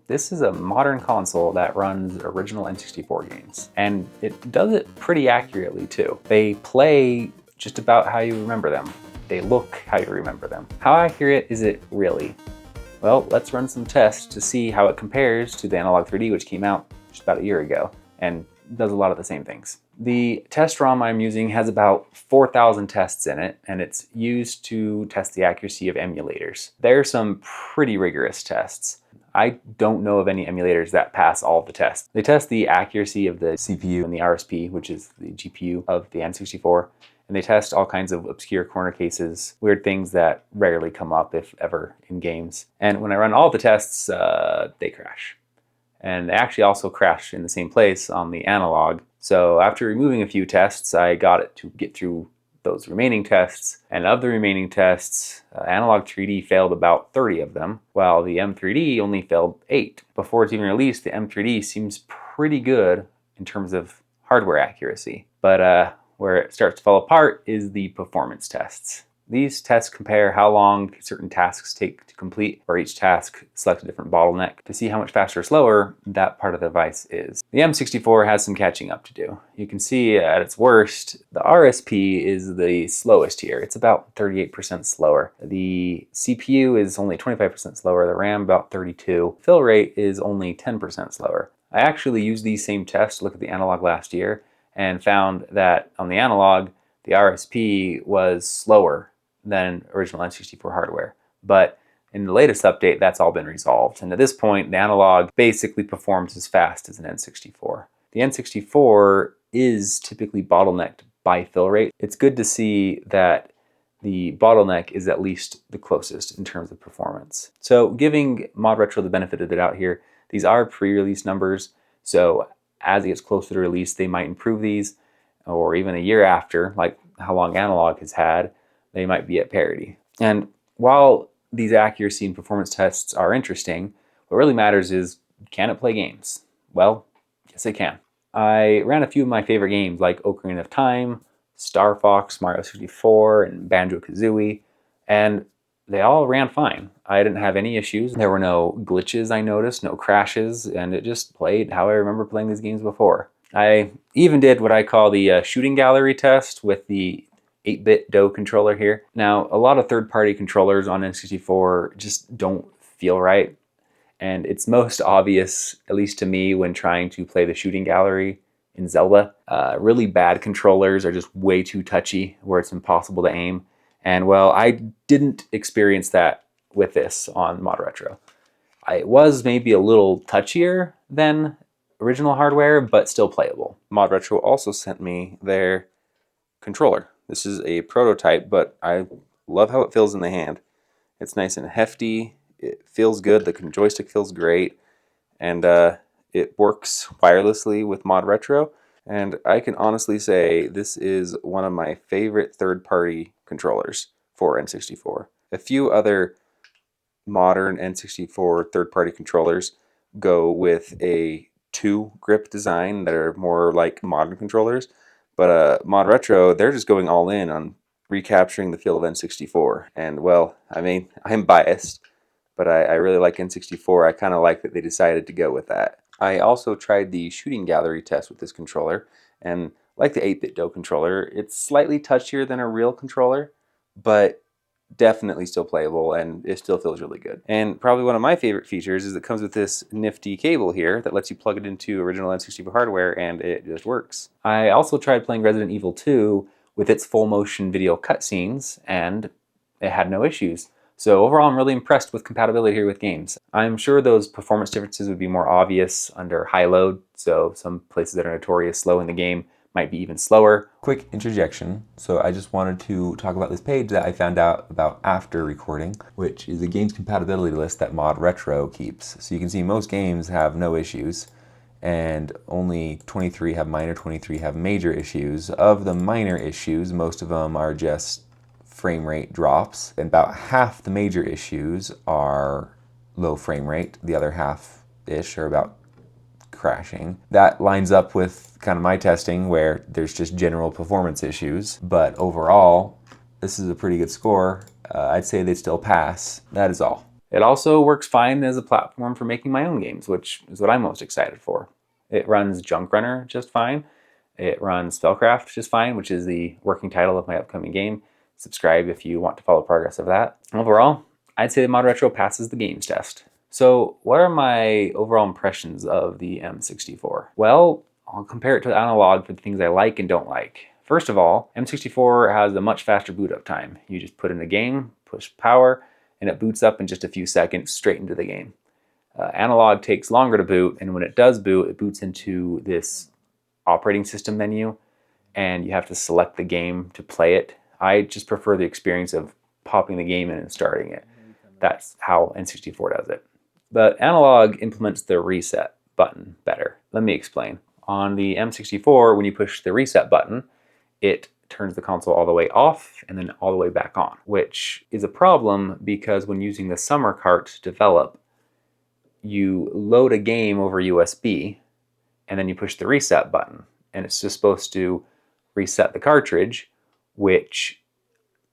this is a modern console that runs original N64 games, and it does it pretty accurately too. They play just about how you remember them. They look how you remember them. How accurate is it really? Well, let's run some tests to see how it compares to the Analogue 3D, which came out just about a year ago and does a lot of the same things. The test ROM I'm using has about 4,000 tests in it, and it's used to test the accuracy of emulators. There are some pretty rigorous tests. I don't know of any emulators that pass all of the tests. They test the accuracy of the CPU and the RSP, which is the GPU of the N64, and they test all kinds of obscure corner cases, weird things that rarely come up, if ever, in games. And when I run all the tests, they crash. And they actually also crash in the same place on the Analogue. So after removing a few tests, I got it to get through those remaining tests. And of the remaining tests, Analogue 3D failed about 30 of them, while the M3D only failed 8. Before it's even released, the M3D seems pretty good in terms of hardware accuracy. But where it starts to fall apart is the performance tests. These tests compare how long certain tasks take to complete, where each task selects a different bottleneck to see how much faster or slower that part of the device is. The M64 has some catching up to do. You can see at its worst, the RSP is the slowest here. It's about 38% slower. The CPU is only 25% slower, the RAM about 32%. Fill rate is only 10% slower. I actually used these same tests to look at the Analogue last year and found that on the Analogue, the RSP was slower than original N64 hardware. But in the latest update, that's all been resolved. And at this point, the Analogue basically performs as fast as an N64. The N64 is typically bottlenecked by fill rate. It's good to see that the bottleneck is at least the closest in terms of performance. So giving Modretro the benefit of the doubt here, these are pre-release numbers. So as it gets closer to release, they might improve these, or even a year after, like how long Analogue has had, they might be at parity. And while these accuracy and performance tests are interesting, what really matters is, can it play games? Well, yes it can. I ran a few of my favorite games like Ocarina of Time, Star Fox, Mario 64, and Banjo-Kazooie, and they all ran fine. I didn't have any issues. There were no glitches I noticed, no crashes, and it just played how I remember playing these games before. I even did what I call the shooting gallery test with the 8-bit DOE controller here. Now, a lot of third-party controllers on N64 just don't feel right, and it's most obvious, at least to me, when trying to play the shooting gallery in Zelda. Really bad controllers are just way too touchy, where it's impossible to aim. And well, I didn't experience that with this on Modretro. It was maybe a little touchier than original hardware, but still playable. Modretro also sent me their controller. This is a prototype, but I love how it feels in the hand. It's nice and hefty, it feels good, the joystick feels great, and it works wirelessly with Modretro. And I can honestly say this is one of my favorite third-party controllers for N64. A few other modern N64 third-party controllers go with a 2-grip design that are more like modern controllers, but Modretro, they're just going all in on recapturing the feel of N64. And well, I mean, I'm biased, but I really like N64. I kind of like that they decided to go with that. I also tried the shooting gallery test with this controller, and like the 8-bit DOE controller, it's slightly touchier than a real controller, but definitely still playable, and it still feels really good. And probably one of my favorite features is it comes with this nifty cable here that lets you plug it into original N64 hardware, and it just works. I also tried playing Resident Evil 2 with its full motion video cutscenes, and it had no issues. So overall, I'm really impressed with compatibility here with games. I'm sure those performance differences would be more obvious under high load, so some places that are notorious slow in the game might be even slower. Quick interjection. So I just wanted to talk about this page that I found out about after recording, which is a games compatibility list that Modretro keeps. So you can see most games have no issues, and only 23 have minor, 23 have major issues. Of the minor issues, most of them are just frame rate drops, and about half the major issues are low frame rate. The other half-ish are about crashing. That lines up with kind of my testing where there's just general performance issues, but overall, this is a pretty good score. I'd say they still pass. That is all. It also works fine as a platform for making my own games, which is what I'm most excited for. It runs Junk Runner just fine. It runs Spellcraft just fine, which is the working title of my upcoming game. Subscribe if you want to follow progress of that. Overall, I'd say the Modretro passes the games test. So what are my overall impressions of the M64? Well, I'll compare it to the Analogue for the things I like and don't like. First of all, M64 has a much faster boot up time. You just put in a game, push power, and it boots up in just a few seconds straight into the game. Analogue takes longer to boot, and when it does boot, it boots into this operating system menu, and you have to select the game to play it. I just prefer the experience of popping the game in and starting it. That's how N64 does it. But Analogue implements the reset button better. Let me explain. On the M64, when you push the reset button, it turns the console all the way off and then all the way back on, which is a problem because when using the summer cart to develop, you load a game over USB and then you push the reset button, and it's just supposed to reset the cartridge, which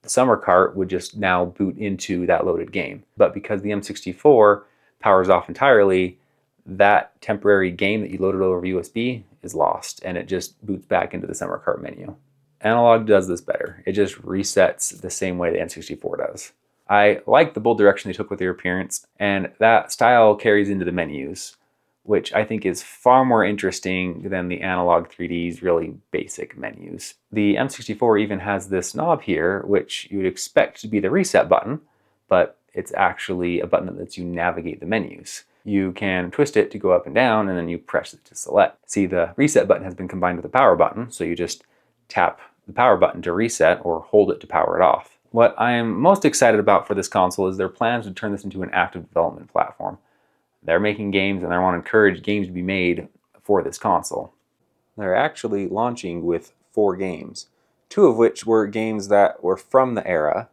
the summer cart would just now boot into that loaded game. But because the M64 powers off entirely, that temporary game that you loaded over USB is lost, and it just boots back into the summer cart menu. Analogue does this better. It just resets the same way the N64 does. I like the bold direction they took with their appearance, and that style carries into the menus, which I think is far more interesting than the Analogue 3D's really basic menus. The M64 even has this knob here, which you would expect to be the reset button, but it's actually a button that lets you navigate the menus. You can twist it to go up and down, and then you press it to select. See, the reset button has been combined with the power button, so you just tap the power button to reset or hold it to power it off. What I am most excited about for this console is their plans to turn this into an active development platform. They're making games, and they want to encourage games to be made for this console. They're actually launching with 4 games, 2 of which were games that were from the era,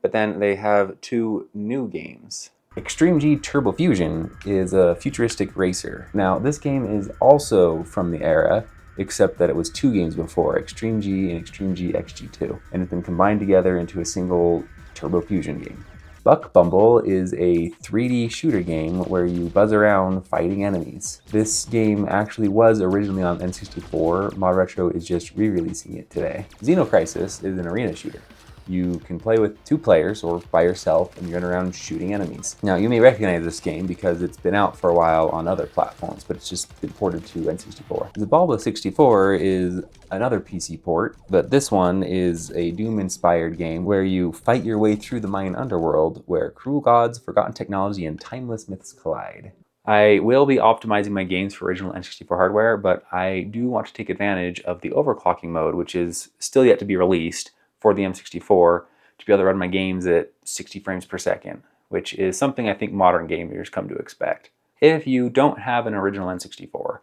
but then they have 2 new games. Extreme G Turbo Fusion is a futuristic racer. Now, this game is also from the era, except that it was 2 games before, Extreme G and Extreme G XG2, and it's been combined together into a single Turbo Fusion game. Buck Bumble is a 3D shooter game where you buzz around fighting enemies. This game actually was originally on N64. Modretro is just re-releasing it today. Xenocrisis is an arena shooter. You can play with 2 players or by yourself, and you run around shooting enemies. Now, you may recognize this game because it's been out for a while on other platforms, but it's just been ported to N64. Zabalba 64 is another PC port, but this one is a Doom-inspired game where you fight your way through the Mayan underworld, where cruel gods, forgotten technology, and timeless myths collide. I will be optimizing my games for original N64 hardware, but I do want to take advantage of the overclocking mode, which is still yet to be released, for the M64 to be able to run my games at 60 frames per second, which is something I think modern gamers come to expect. If you don't have an original N64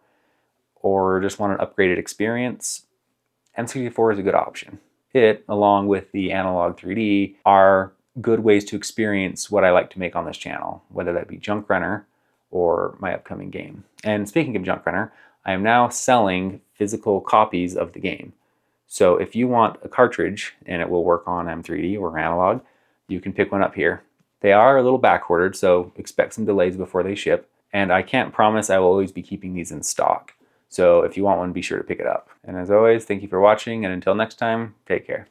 or just want an upgraded experience, M64 is a good option. It, along with the Analogue 3D, are good ways to experience what I like to make on this channel, whether that be Junk Runner or my upcoming game. And speaking of Junk Runner, I am now selling physical copies of the game. So if you want a cartridge and it will work on M3D or Analogue, you can pick one up here. They are a little back-ordered, so expect some delays before they ship. And I can't promise I will always be keeping these in stock. So if you want one, be sure to pick it up. And as always, thank you for watching, and until next time, take care.